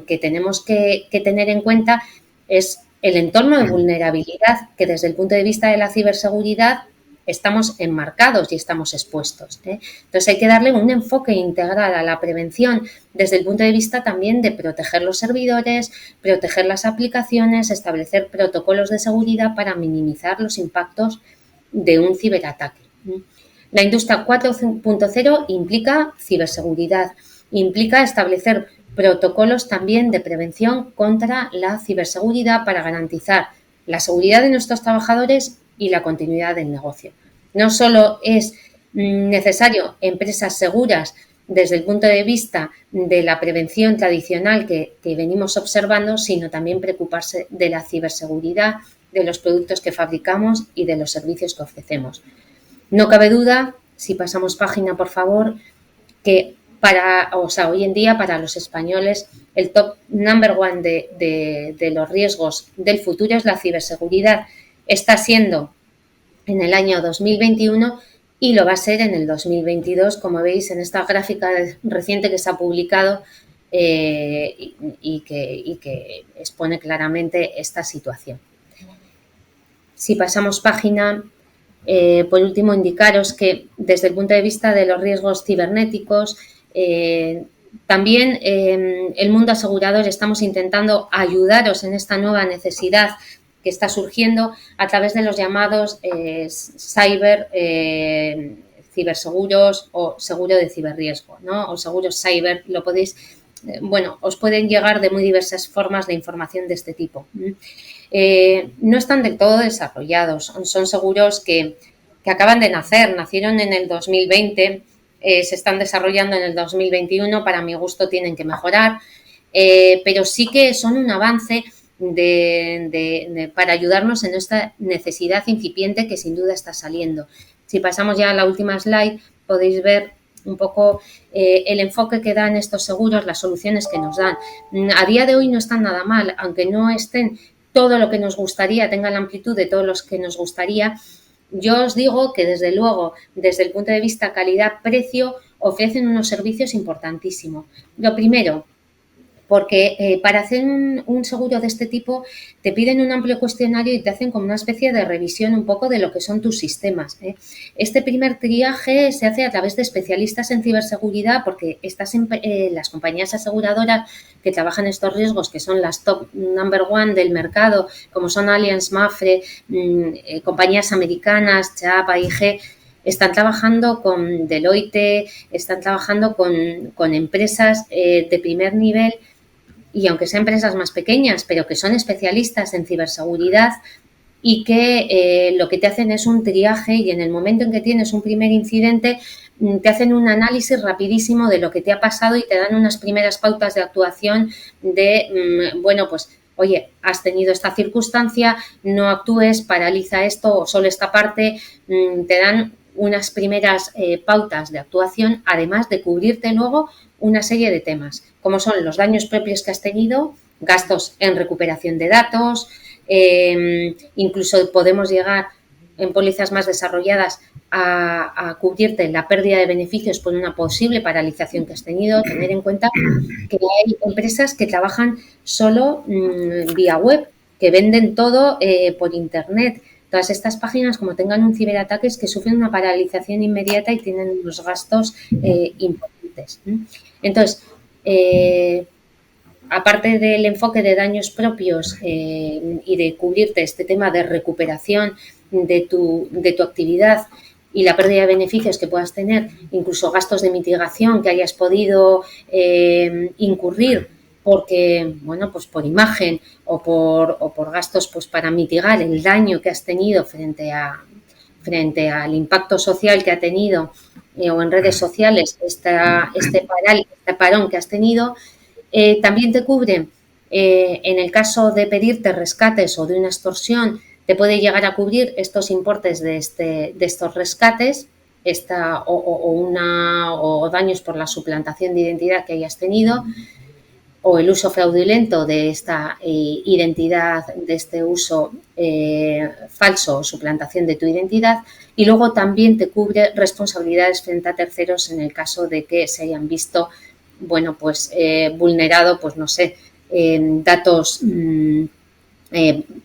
que tenemos que tener en cuenta es el entorno de vulnerabilidad que desde el punto de vista de la ciberseguridad estamos enmarcados y estamos expuestos. Entonces hay que darle un enfoque integral a la prevención desde el punto de vista también de proteger los servidores, proteger las aplicaciones, establecer protocolos de seguridad para minimizar los impactos de un ciberataque. La industria 4.0 implica ciberseguridad, implica establecer protocolos también de prevención contra la ciberseguridad para garantizar la seguridad de nuestros trabajadores y la continuidad del negocio. No solo es necesario empresas seguras desde el punto de vista de la prevención tradicional que venimos observando, sino también preocuparse de la ciberseguridad, de los productos que fabricamos y de los servicios que ofrecemos. No cabe duda, si pasamos página, por favor, que hoy en día para los españoles el top number one de los riesgos del futuro es la ciberseguridad. Está siendo en el año 2021 y lo va a ser en el 2022, como veis en esta gráfica reciente que se ha publicado y que expone claramente esta situación. Si pasamos página, por último, indicaros que desde el punto de vista de los riesgos cibernéticos, también el mundo asegurador estamos intentando ayudaros en esta nueva necesidad que está surgiendo a través de los llamados ciberseguros o seguro de ciberriesgo, ¿no? O seguros cyber, lo podéis, os pueden llegar de muy diversas formas de información de este tipo. No están del todo desarrollados, son seguros que acaban de nacer, nacieron en el 2020, se están desarrollando en el 2021, para mi gusto tienen que mejorar, pero sí que son un avance para ayudarnos en esta necesidad incipiente que sin duda está saliendo. Si pasamos ya a la última slide, podéis ver un poco el enfoque que dan estos seguros, las soluciones que nos dan. A día de hoy no están nada mal, aunque no estén todo lo que nos gustaría, tengan la amplitud de todos los que nos gustaría. Yo os digo que desde luego, desde el punto de vista calidad-precio, ofrecen unos servicios importantísimos. Lo primero, porque para hacer un seguro de este tipo te piden un amplio cuestionario y te hacen como una especie de revisión un poco de lo que son tus sistemas. Este primer triaje se hace a través de especialistas en ciberseguridad, porque las compañías aseguradoras que trabajan estos riesgos, que son las top number one del mercado, como son Allianz, Mapfre, compañías americanas, Chubb, AIG, están trabajando con Deloitte, están trabajando con empresas de primer nivel, y aunque sean empresas más pequeñas, pero que son especialistas en ciberseguridad y que lo que te hacen es un triaje, y en el momento en que tienes un primer incidente te hacen un análisis rapidísimo de lo que te ha pasado y te dan unas primeras pautas de actuación de, oye, has tenido esta circunstancia, no actúes, paraliza esto o solo esta parte, te dan unas primeras pautas de actuación, además de cubrirte luego una serie de temas, como son los daños propios que has tenido, gastos en recuperación de datos, incluso podemos llegar en pólizas más desarrolladas a cubrirte la pérdida de beneficios por una posible paralización que has tenido. Tener en cuenta que hay empresas que trabajan solo vía web, que venden todo por internet. Todas estas páginas, como tengan un ciberataque, es que sufren una paralización inmediata y tienen unos gastos importantes. Entonces, aparte del enfoque de daños propios y de cubrirte este tema de recuperación de tu actividad y la pérdida de beneficios que puedas tener, incluso gastos de mitigación que hayas podido incurrir porque, pues por imagen o por gastos pues para mitigar el daño que has tenido frente al impacto social que ha tenido o en redes sociales este parón que has tenido. También te cubre, en el caso de pedirte rescates o de una extorsión, te puede llegar a cubrir estos importes de estos rescates o daños por la suplantación de identidad que hayas tenido, o el uso fraudulento de esta identidad, de este uso falso o suplantación de tu identidad. Y luego también te cubre responsabilidades frente a terceros en el caso de que se hayan visto vulnerado, datos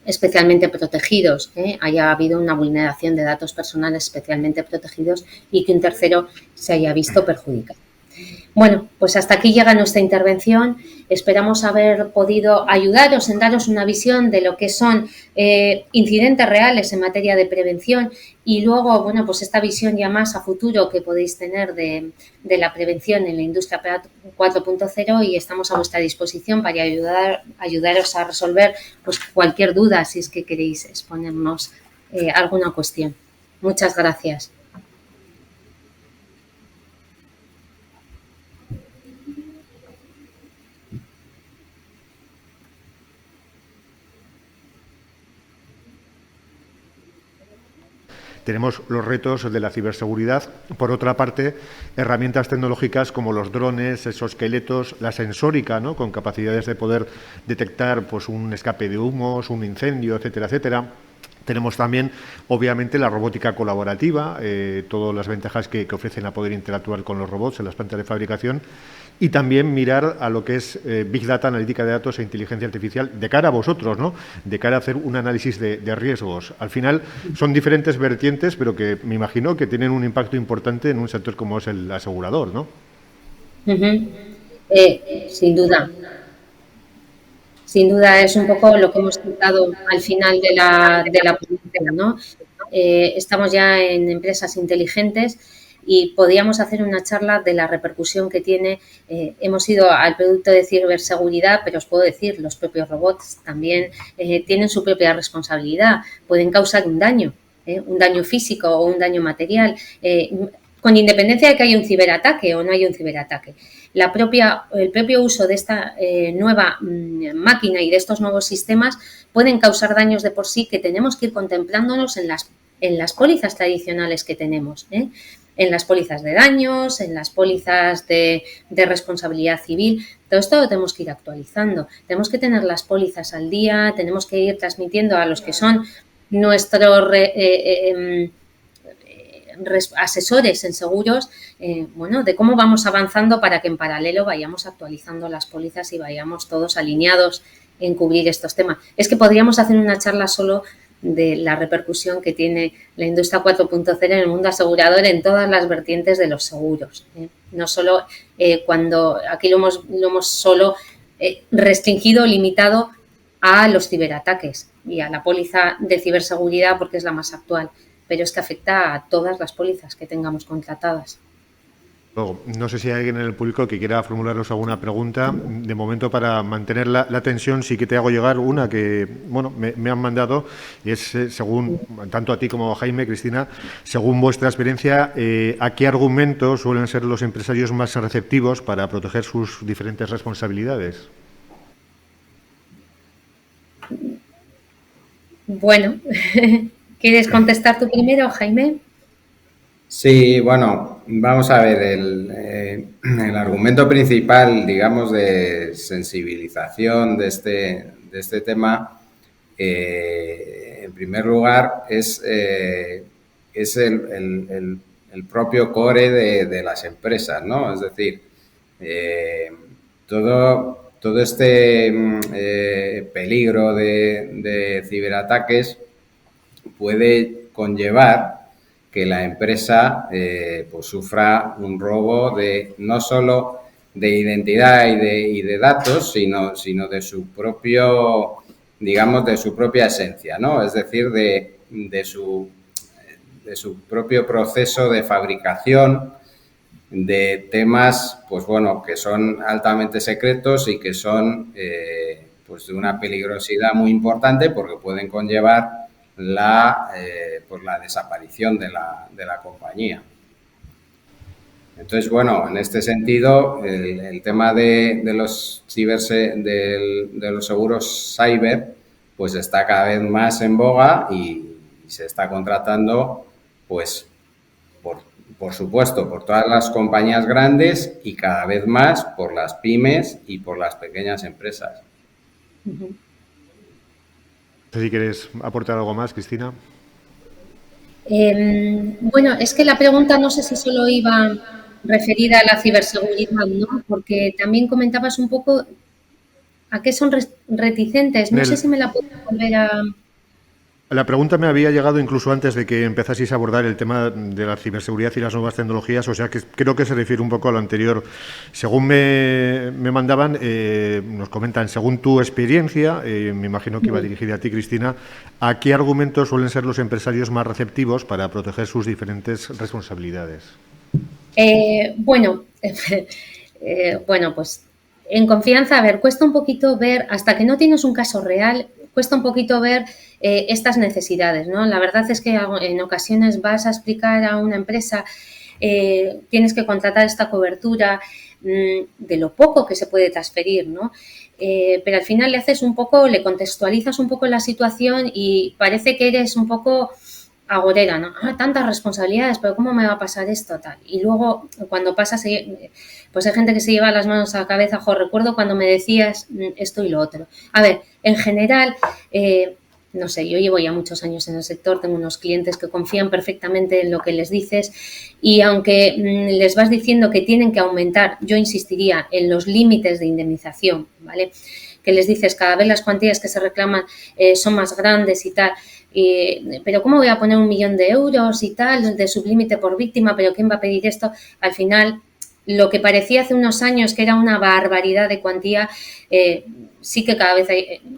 especialmente protegidos, haya habido una vulneración de datos personales especialmente protegidos y que un tercero se haya visto perjudicado. Bueno, pues hasta aquí llega nuestra intervención. Esperamos haber podido ayudaros en daros una visión de lo que son incidentes reales en materia de prevención y luego, bueno, pues esta visión ya más a futuro que podéis tener de la prevención en la industria 4.0 y estamos a vuestra disposición para ayudaros a resolver pues, cualquier duda si es que queréis exponernos alguna cuestión. Muchas gracias. Tenemos los retos de la ciberseguridad. Por otra parte, herramientas tecnológicas como los drones, exoesqueletos, la sensórica, ¿no?, con capacidades de poder detectar pues, un escape de humos, un incendio, etcétera, etcétera. Tenemos también, obviamente, la robótica colaborativa, todas las ventajas que ofrecen a poder interactuar con los robots en las plantas de fabricación y también mirar a lo que es Big Data, analítica de datos e inteligencia artificial de cara a vosotros, ¿no?, de cara a hacer un análisis de riesgos. Al final son diferentes vertientes, pero que me imagino que tienen un impacto importante en un sector como es el asegurador, ¿no? Sin duda. Sin duda es un poco lo que hemos tratado al final de la ponencia, ¿no? Estamos ya en empresas inteligentes y podríamos hacer una charla de la repercusión que tiene. Hemos ido al producto de ciberseguridad, pero os puedo decir, los propios robots también tienen su propia responsabilidad. Pueden causar un daño físico o un daño material, con independencia de que haya un ciberataque o no haya un ciberataque. El propio uso de esta nueva máquina y de estos nuevos sistemas pueden causar daños de por sí que tenemos que ir contemplándonos en las pólizas tradicionales que tenemos, en las pólizas de daños, en las pólizas de responsabilidad civil. Todo esto lo tenemos que ir actualizando. Tenemos que tener las pólizas al día, tenemos que ir transmitiendo a los que son nuestros asesores en seguros, de cómo vamos avanzando para que en paralelo vayamos actualizando las pólizas y vayamos todos alineados en cubrir estos temas. Es que podríamos hacer una charla solo de la repercusión que tiene la industria 4.0 en el mundo asegurador en todas las vertientes de los seguros. No solo cuando aquí lo hemos solo restringido, limitado a los ciberataques y a la póliza de ciberseguridad porque es la más actual, pero es que afecta a todas las pólizas que tengamos contratadas. Luego, no sé si hay alguien en el público que quiera formularos alguna pregunta. De momento, para mantener la tensión, sí que te hago llegar una que, me han mandado, y es, según, tanto a ti como a Jaime, Cristina, según vuestra experiencia, ¿a qué argumentos suelen ser los empresarios más receptivos para proteger sus diferentes responsabilidades? Bueno, ¿quieres contestar tú primero, Jaime? Sí, bueno, vamos a ver, el argumento principal, digamos, de sensibilización de este tema, en primer lugar, es el propio core de las empresas, ¿no? Es decir, todo este peligro de ciberataques puede conllevar que la empresa pues sufra un robo no solo de identidad y de datos, sino de su propio, digamos, de su propia esencia, ¿no? Es decir, de su propio proceso de fabricación de temas, pues bueno, que son altamente secretos y que son pues de una peligrosidad muy importante porque pueden conllevar la desaparición de la compañía. Entonces, bueno, en este sentido, el tema de los seguros cyber, pues está cada vez más en boga y se está contratando, pues, por supuesto, por todas las compañías grandes y cada vez más por las pymes y por las pequeñas empresas. No sé si quieres aportar algo más, Cristina. Bueno, es que la pregunta no sé si solo iba referida a la ciberseguridad, ¿no? Porque también comentabas un poco a qué son reticentes. No sé si me la puedes volver a... La pregunta me había llegado incluso antes de que empezaseis a abordar el tema de la ciberseguridad y las nuevas tecnologías, o sea que creo que se refiere un poco a lo anterior. Según me mandaban, nos comentan, según tu experiencia, me imagino que iba dirigida a ti, Cristina, ¿a qué argumentos suelen ser los empresarios más receptivos para proteger sus diferentes responsabilidades? Bueno, pues en confianza, a ver, cuesta un poquito ver, hasta que no tienes un caso real, cuesta un poquito ver estas necesidades, ¿no? La verdad es que en ocasiones vas a explicar a una empresa, tienes que contratar esta cobertura de lo poco que se puede transferir, ¿no? Pero al final le contextualizas un poco la situación y parece que eres un poco agorera, ¿no? Tantas responsabilidades, pero ¿cómo me va a pasar esto? Tal. Y luego, cuando pasas, pues hay gente que se lleva las manos a la cabeza. Recuerdo cuando me decías esto y lo otro. A ver, en general, no sé, yo llevo ya muchos años en el sector, tengo unos clientes que confían perfectamente en lo que les dices y aunque les vas diciendo que tienen que aumentar, yo insistiría en los límites de indemnización, ¿vale? Que les dices cada vez las cuantías que se reclaman son más grandes y tal. Pero ¿cómo voy a poner 1 millón de euros y tal de sublímite por víctima? ¿Pero quién va a pedir esto? Al final, lo que parecía hace unos años que era una barbaridad de cuantía, sí que cada vez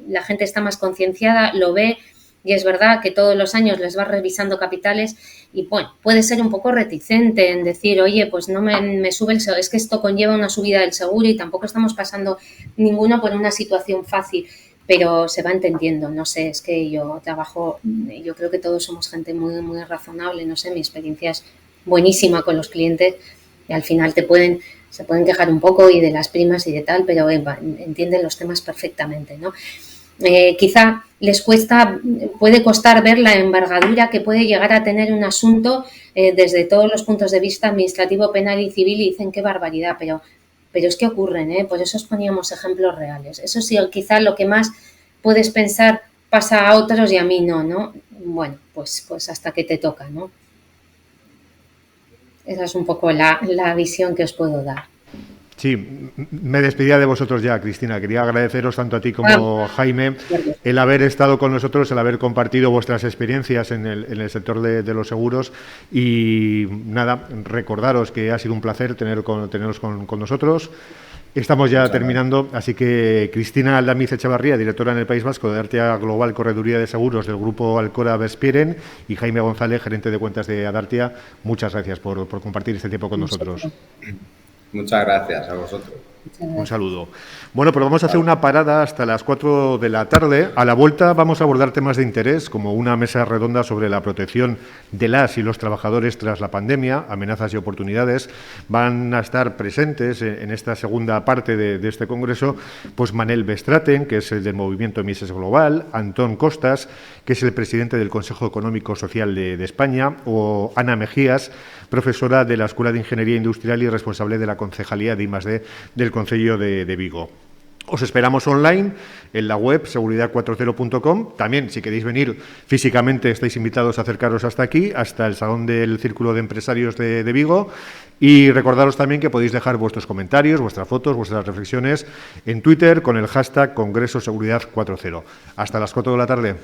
la gente está más concienciada, lo ve y es verdad que todos los años les va revisando capitales y bueno, puede ser un poco reticente en decir, oye, pues no me sube el seguro, es que esto conlleva una subida del seguro y tampoco estamos pasando ninguno por una situación fácil. Pero se va entendiendo, no sé, es que yo creo que todos somos gente muy, muy razonable, no sé, mi experiencia es buenísima con los clientes y al final se pueden quejar un poco y de las primas y de tal, pero entienden los temas perfectamente, ¿no? Quizá puede costar ver la envergadura que puede llegar a tener un asunto desde todos los puntos de vista administrativo, penal y civil y dicen qué barbaridad, pero es que ocurren, por eso os poníamos ejemplos reales. Eso sí, quizá lo que más puedes pensar pasa a otros y a mí no. Bueno, pues hasta que te toca, ¿no? Esa es un poco la visión que os puedo dar. Sí, me despedía de vosotros ya, Cristina. Quería agradeceros tanto a ti como a Jaime el haber estado con nosotros, el haber compartido vuestras experiencias en el sector de los seguros y nada, recordaros que ha sido un placer teneros con nosotros. Estamos ya terminando, así que Cristina Aldamiz Echevarría, directora en el País Vasco de Artea Global Correduría de Seguros del Grupo Alcora Bespieren y Jaime González, gerente de cuentas de Adartia, muchas gracias por compartir este tiempo con nosotros. Muchas gracias a vosotros. Un saludo. Bueno, pues vamos a hacer una parada hasta las 4 de la tarde. A la vuelta vamos a abordar temas de interés, como una mesa redonda sobre la protección de las y los trabajadores tras la pandemia, amenazas y oportunidades. Van a estar presentes en esta segunda parte de este congreso, pues Manel Bestraten, que es el del Movimiento Mises Global, Antón Costas, que es el presidente del Consejo Económico Social de España, o Ana Mejías, profesora de la Escuela de Ingeniería Industrial y responsable de la Concejalía de I+D del Concello de Vigo. Os esperamos online en la web seguridad40.com. También, si queréis venir físicamente, estáis invitados a acercaros hasta aquí, hasta el Salón del Círculo de Empresarios de Vigo. Y recordaros también que podéis dejar vuestros comentarios, vuestras fotos, vuestras reflexiones en Twitter con el hashtag Congreso Seguridad 40. Hasta las 4 de la tarde.